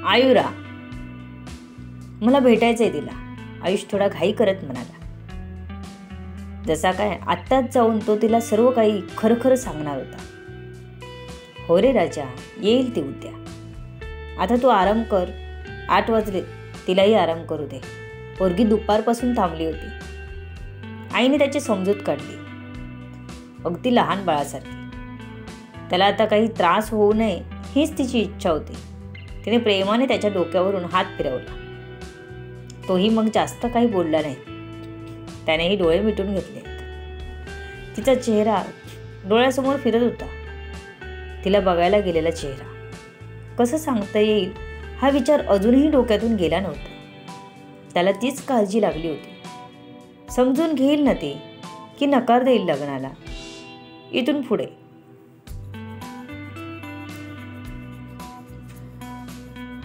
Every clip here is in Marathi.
आयुरा, मला भेटायचंय तिला, आयुष थोडा घाई करत म्हणाला. जसा काय आत्ताच जाऊन तो तिला सर्व काही खरं खरं सांगणार होता. हो रे राजा, येईल ती उद्या. आता तू आराम कर. 8 वाजले, तिलाही आराम करू दे. पोरगी दुपारपासून थांबली होती. आईने त्याची समजूत काढली, अगदी लहान बाळासारखी. त्याला आता काही त्रास होऊ नये हीच तिची इच्छा होती. तिने प्रेमाने त्याच्या डोक्यावरून हात फिरवला. तोही मग जास्त काही बोलला नाही. त्यानेही डोळे मिटून घेतले. तिचा चेहरा डोळ्यासमोर फिरत होता. तिला बघायला गेलेला चेहरा. कसं सांगता येईल हा विचार अजूनही डोक्यातून गेला नव्हता. त्याला तीच काळजी लागली होती. समजून घेईल ना ती, की नकार देईल लग्नाला इथून पुढे.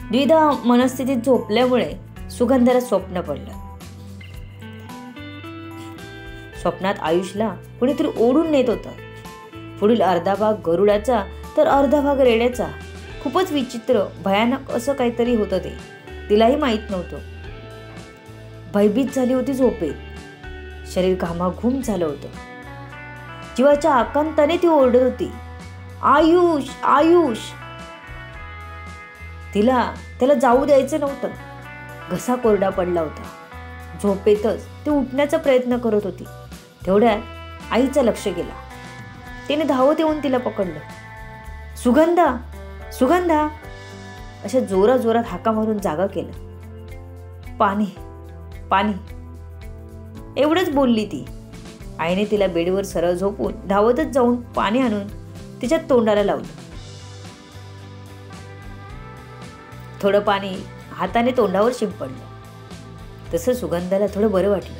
द्विधा मनस्थितीत झोपल्यामुळे सुगंधाला स्वप्न पडलं. स्वप्नात आयुषला कुणीतरी ओढून नेत होतं. पुढील अर्धा भाग गरुडाचा तर अर्धा भाग रेड्याचा. खूपच विचित्र भयानक असं काहीतरी होतं ते. तिलाही माहीत नव्हतं. भयभीत झाली होती झोपेत. शरीर घामाघूम झालं होतं. जीवाच्या आकांताने ती ओरडत होती, आयुष आयुष. त्याला जाऊ द्यायचं नव्हतं. घसा कोरडा पडला होता. झोपेतच ती उठण्याचा प्रयत्न करत होती. तेवढ्यात आईचं लक्ष गेला. तिने धावत येऊन तिला पकडलं. सुगंधा, सुगंधा अशा जोरात हाका मारून जागा केलं. पाणी पाणी एवढंच बोलली ती. आईने तिला बेडवर सरळ झोपून धावतच जाऊन पाणी आणून तिच्या तोंडाला लावलं. थोडं पाणी हाताने तोंडावर शिंपडलं. तसं सुगंधाला थोडं बरं वाटलं.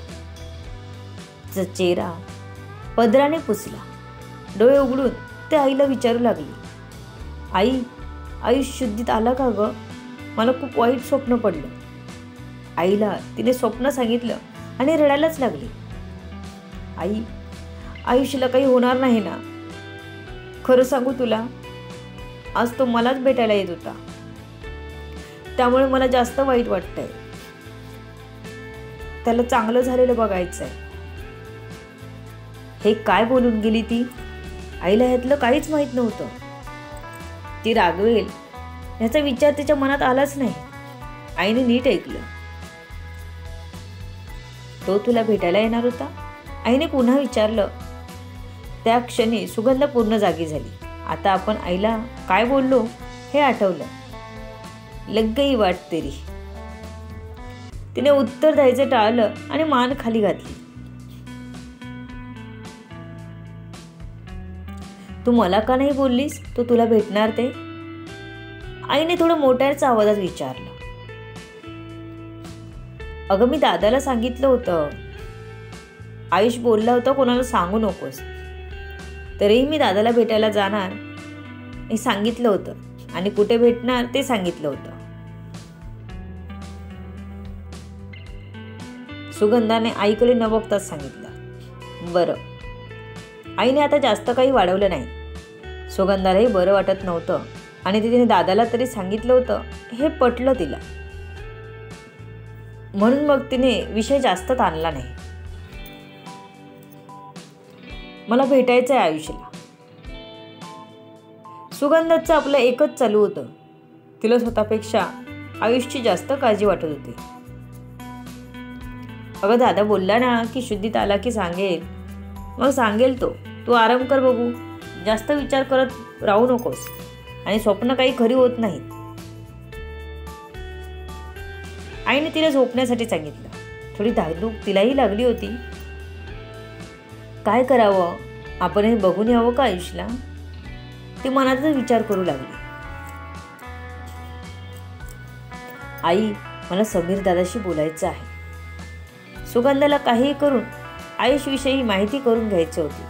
तिचा चेहरा पदराने पुसला. डोळे उघडून ते आईला विचारू लागली, आई, आयुष शुद्धीत आला का ग? मला खूप वाईट स्वप्न पडलं. आईला तिने स्वप्न सांगितलं आणि रडायलाच लागली. आई, आयुषला काही होणार नाही ना? खरं सांगू तुला, आज तो मलाच भेटायला येत होता. त्यामुळे मला जास्त वाईट वाटतंय. त्याला चांगलं झालेलं बघायचंय. हे काय बोलून गेली ती? आईला ह्यातलं काहीच माहीत नव्हतं. ती रागवेल ह्याचा विचार तिच्या मनात आलाच नाही. आईने नीट ऐकलं. तो तुला भेटायला येणार होता? आईने पुन्हा विचारलं. त्या क्षणी सुगंधा पूर्ण जागी झाली. आता आपण आईला काय बोललो हे आठवलं. लग गई वाट तेरी. तिने उत्तर द्यायचं टाळलं आणि मान खाली घातली. तू मला का नाही बोललीस तो तुला भेटणार ते? आईने थोडं मोठ्याच आवाजात विचारलं. अगं, मी दादाला सांगितलं होतं. आयुष बोलला होता कोणाला सांगू नकोस. तरीही मी दादाला भेटायला जाणार हे सांगितलं होतं आणि कुठे भेटणार ते सांगितलं होतं. सुगंधाने आईकडे न बघताच सांगितलं. बरं. आईने आता जास्त काही वाढवलं नाही. सुगंधालाही बरं वाटत नव्हतं आणि तिने दादाला तरी सांगितलं होतं हे पटलं तिला. म्हणून मग तिने विषय जास्त ताणला नाही. मला भेटायचंय आयुषला. सुगंधाचं आपलं एकच चालू होतं. तिला स्वतःपेक्षा आयुषची जास्त काळजी वाटत होती. अगं, दादा बोलला ना की शुद्धीत आला की सांगेल. मग सांगेल तो. तू आराम कर बघू. जास्त विचार करत राहू नकोस. आणि स्वप्न काही खरी होत नाहीत. आईने तिला झोपण्यासाठी सांगितलं. थोडी धाकधूक तिलाही लागली होती. काय करावं? आपण हे बघून यावं का आयुषला? ती मनातच विचार करू लागली. आई, मला समीर दादाशी बोलायचं आहे. सुगंधाला काहीही करून आयुषविषयी माहिती करून घ्यायची होती.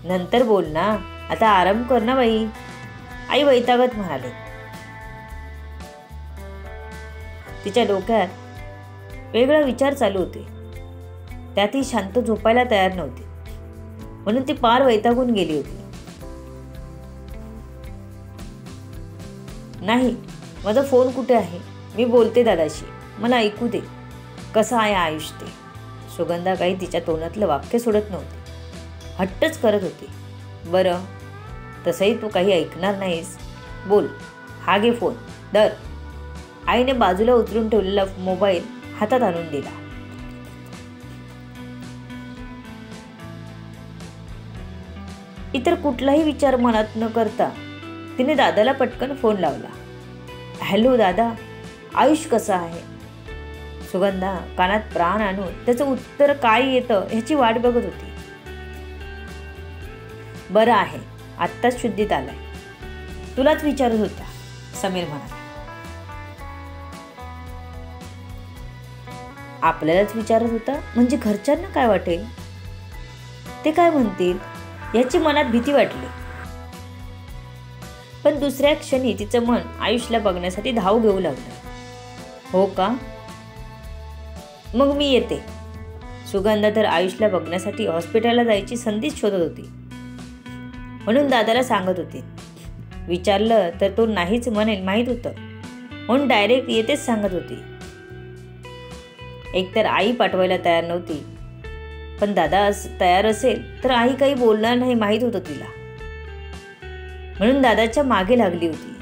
नंतर बोल ना, आता आराम कर ना बाई, आई वैतागत म्हणाले. तिच्या डोक्यात वेगळा विचार चालू होते. त्यातही शांत झोपायला तयार नव्हती. म्हणून ती पार वैतागून गेली होती. नाही, माझा फोन कुठे आहे? मी बोलते दादाशी, मला ऐकू दे. कसं आहे आयुष ते? सुगंधा काही तिच्या तोंडातलं वाक्य सोडत नव्हती. हट्टच करत होती. बरं, तसंही तू काही ऐकणार नाहीस. बोल, हा घे फोन, धर. आईने बाजूला उचलून ठेवलेला मोबाईल हातात आणून दिला. इतर कुठलाही विचार मनात न करता तिने दादाला पटकन फोन लावला. हॅलो दादा, आयुष कसा आहे? सुगंधा कानात प्राण आणून त्याचं उत्तर काय येतं ह्याची वाट बघत होती. बरं आहे, आत्ताच शुद्धीत आलाय. तुलाच विचारत होता, समीर म्हणाला. आपल्यालाच विचारत होता म्हणजे घरच्यांना काय वाटेल? ते काय म्हणतील याची मनात भीती वाटली. पण दुसऱ्या क्षणी तिचं मन आयुषला बघण्यासाठी धाव घेऊ लागलं. हो का? मग मी येते. सुगंधा तर आयुषला बघण्यासाठी हॉस्पिटलला जायची संधीच शोधत होती. म्हणून दादाला सांगत होती. विचारलं तर तो नाहीच म्हणेल माहीत होतं, म्हणून डायरेक्ट येतेच सांगत होती. एकतर आई पाठवायला तयार नव्हती, पण दादा तयार असेल तर आई काही बोलणार नाही माहीत होतं तिला. म्हणून दादाच्या मागे लागली होती.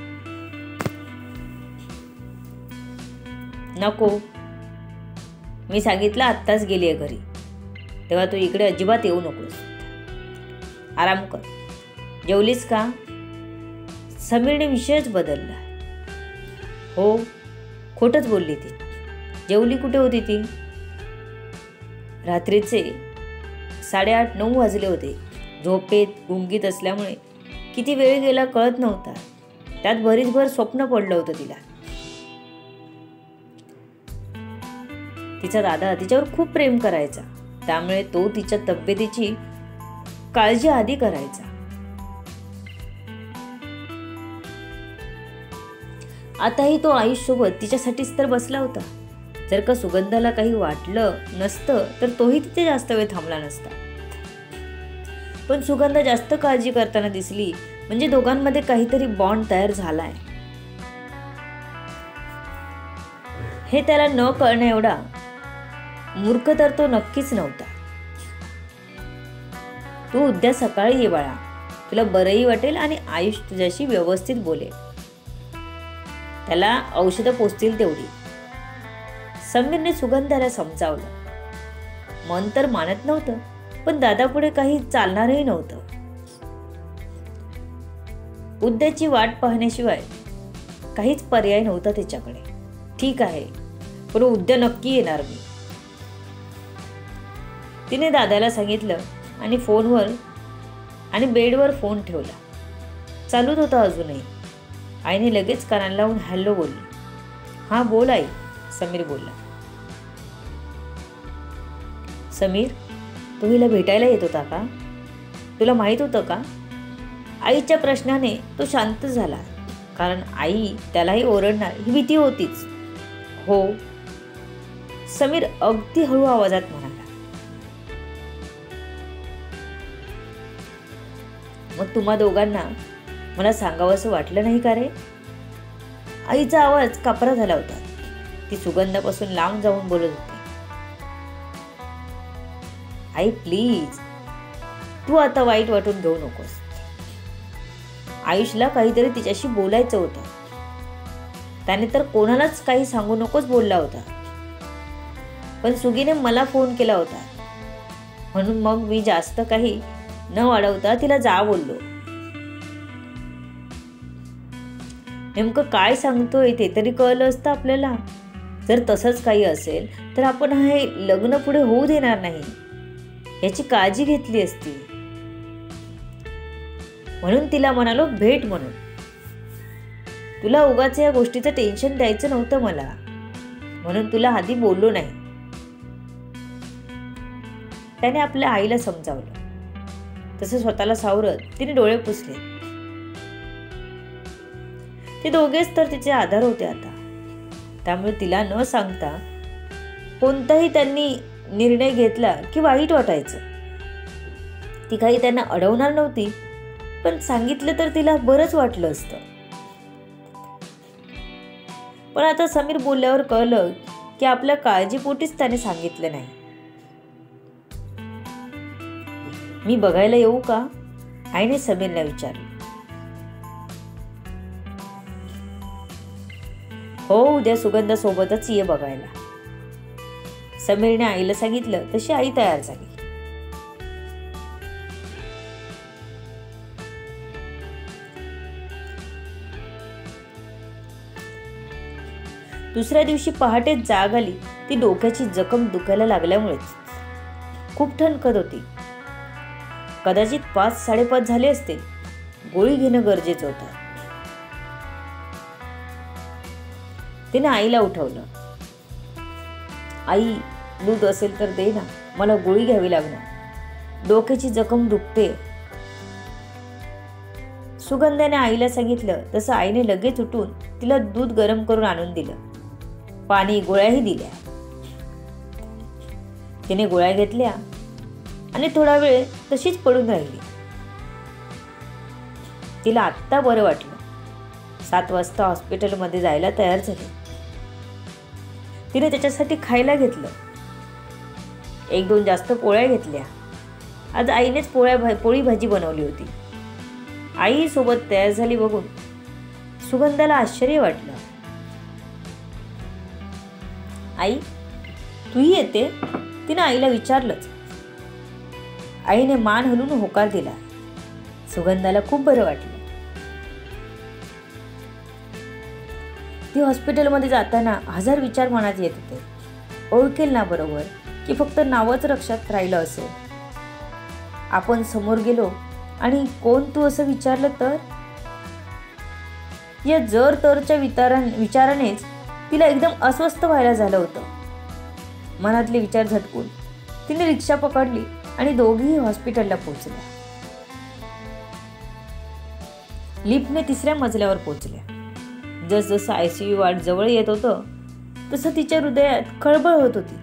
नको, मी सांगितलं आत्ताच गेली आहे घरी, तेव्हा तू इकडे अजिबात येऊ नकोस. आराम कर. जेवलीस का? समीरने विषयच बदलला. हो, खोटंच बोलली ती. जेवली कुठे होती ती? रात्रीचे 8:30-9 वाजले होते. झोपेत गुंगीत असल्यामुळे किती वेळ गेला कळत नव्हता. त्यात बरीचभर स्वप्न पडलं होतं तिला. तिचा दादा तिच्यावर खूप प्रेम करायचा, त्यामुळे तो तिच्या तब्येतीची काळजी आधी करायचा. आताही तो आयुषसोबत तिच्यासाठीच तर बसला होता. जर का सुगंधाला काही वाटलं नसतं तर तोही तिथे जास्त वेळ थांबला नसता. पण सुगंधा जास्त काळजी करताना दिसली म्हणजे दोघांमध्ये काहीतरी बॉन्ड तयार झालाय हे त्याला न कळणे एवढा मूर्ख तर तो नक्कीच नव्हता. तू उद्या सकाळी ये बाळा, तुला बरंही वाटेल आणि आयुष तुझ्याशी व्यवस्थित बोलेल. त्याला औषधं पोचतील तेवढी. समीरने सुगंधाला समजावलं. मन तर मानत नव्हतं, पण दादापुढे काही चालणारही नव्हतं. उद्याची वाट पाहण्याशिवाय काहीच पर्याय नव्हता त्याच्याकडे. ठीक आहे, पण उद्या नक्की येणार मी, तिने दादाला सांगितलं आणि फोनवर बेडवर फोन ठेवला. चालूच होता अजूनही. आईने लगेच कानाला लावून हॅलो बोलली. हां बोल आई, समीर बोलला. समीर, तू हिला भेटायला येत होता का? तुला माहीत होतं का? आईच्या प्रश्नाने तो शांत झाला, कारण आई त्यालाही ओरडणार ही भीती होतीच. हो, समीर अगदी हळू आवाजात म्हणाला. मग तुम्हा दोघांना मला सांगावंसं वाटलं नाही का रे? आईचा आवाज कापरा झाला होता. ती सुगंधापासून लांब जाऊन बोलत होती. आई प्लीज, तू आता वाईट वाटून घेऊ नकोस. आयुषला काहीतरी तिच्याशी बोलायचं होतं. त्याने तर कोणालाच काही सांगू नकोच बोलला होता, पण सुगीने मला फोन केला होता, म्हणून मग मी जास्त काही न वाढवता तिला जा बोललो. नेमकं काय सांगतोय ते तरी कळलं असतं आपल्याला. जर तसंच काही असेल तर आपण हे लग्न पुढे होऊ देणार नाही याची काळजी घेतली असती. म्हणून तिला म्हणालो भेट म्हणून. तुला उगाच या गोष्टीचं टेन्शन द्यायचं नव्हतं मला, म्हणून तुला आधी बोललो नाही. त्याने आपल्या आईला समजावलं. तसं स्वतःला सावरत तिने डोळे पुसले. ते दोघेच तर तिचे आधार होते आता. त्यामुळे तिला न सांगता कोणताही त्यांनी निर्णय घेतला की वाईट वाटायचं. ती काही त्यांना अडवणार नव्हती, पण सांगितलं तर तिला बरंच वाटलं असतं. पण आता समीर बोलल्यावर कळलं की आपल्या काळजीपोटीच त्याने सांगितलं नाही. मी बघायला येऊ का? आईने समीरला विचारलं. हो, उद्या सुगंधा सोबतच ये बघायला. समीरने आईला सांगितलं तशी आई तयार झाली. दुसऱ्या दिवशी पहाटेच जाग आली. ती डोक्याची जखम दुखायला लागल्यामुळेच खूप ठणकत होती. कदाचित 5-5:30 झाले असतील. गोळी घेणं गरजेचं होतं. तिने आईला उठवलं. आई, दूध असेल तर दे ना, मला गोळी घ्यावी लागणार, डोक्याची जखम दुखते. सुगंधाने आईला सांगितलं तसं आईने लगेच उठून तिला दूध गरम करून आणून दिलं. पाणी, गोळ्याही दिल्या. तिने गोळ्या घेतल्या आणि थोडा वेळ तशीच पडून राहिली. तिला आत्ता बरं वाटलं. 7 वाजता हॉस्पिटलमध्ये जायला तयार झाली. तिने त्याच्यासाठी खायला घेतलं. 1-2 जास्त पोळ्या घेतल्या. आज आईनेच पोळी भाजी बनवली होती. आई सोबत तयार झाली बघून सुगंधाला आश्चर्य वाटलं. आई, तूही येते? तिने आईला विचारलंच. आईने मान हलवून होकार दिला. सुगंधाला खूप बरं वाटलं. ती हॉस्पिटलमध्ये जाताना 1000 विचार मनात येत होते. ओळखेल ना बरोबर, की फक्त नावच लक्षात राहिलं असेल? आपण समोर गेलो आणि कोण तू असं विचारलं तर? या जर तरच्या विचारानेच तिला एकदम अस्वस्थ व्हायला झालं होतं. मनातले विचार झटकून तिने रिक्षा पकडली आणि दोघीही हॉस्पिटलला पोहोचल्या. लिफ्टने 3ऱ्या मजल्यावर पोहोचल्या. जसजसं ICU वाट जवळ येत होतं तसं तिच्या हृदयात खळबळ होत होती.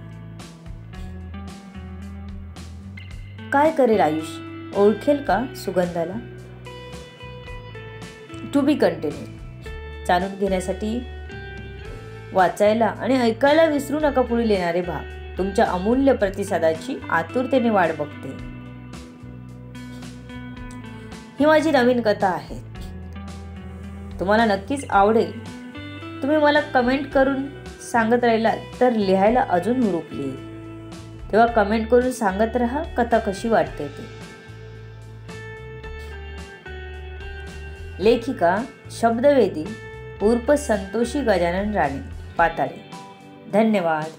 काय करेल आयुष? ओळखेल का सुगंधाला? To be continued. जाणून घेण्यासाठी वाचायला आणि ऐकायला विसरू नका पुढील येणारे भाग. तुमच्या अमूल्य प्रतिसादाची आतुरतेने वाट बघते. ही माझी नवीन कथा आहे. तुम्हाला नक्कीच आवडेल. तुम्ही मला कमेंट करून सांगत राहिलात तर लिहायला अजून हुरूप येईल. तेव्हा कमेंट करून सांगत राहा कथा कशी वाटते ते. लेखिका शब्दवेदी उर्फ संतोषी गजानन राणे, पाताळे. धन्यवाद.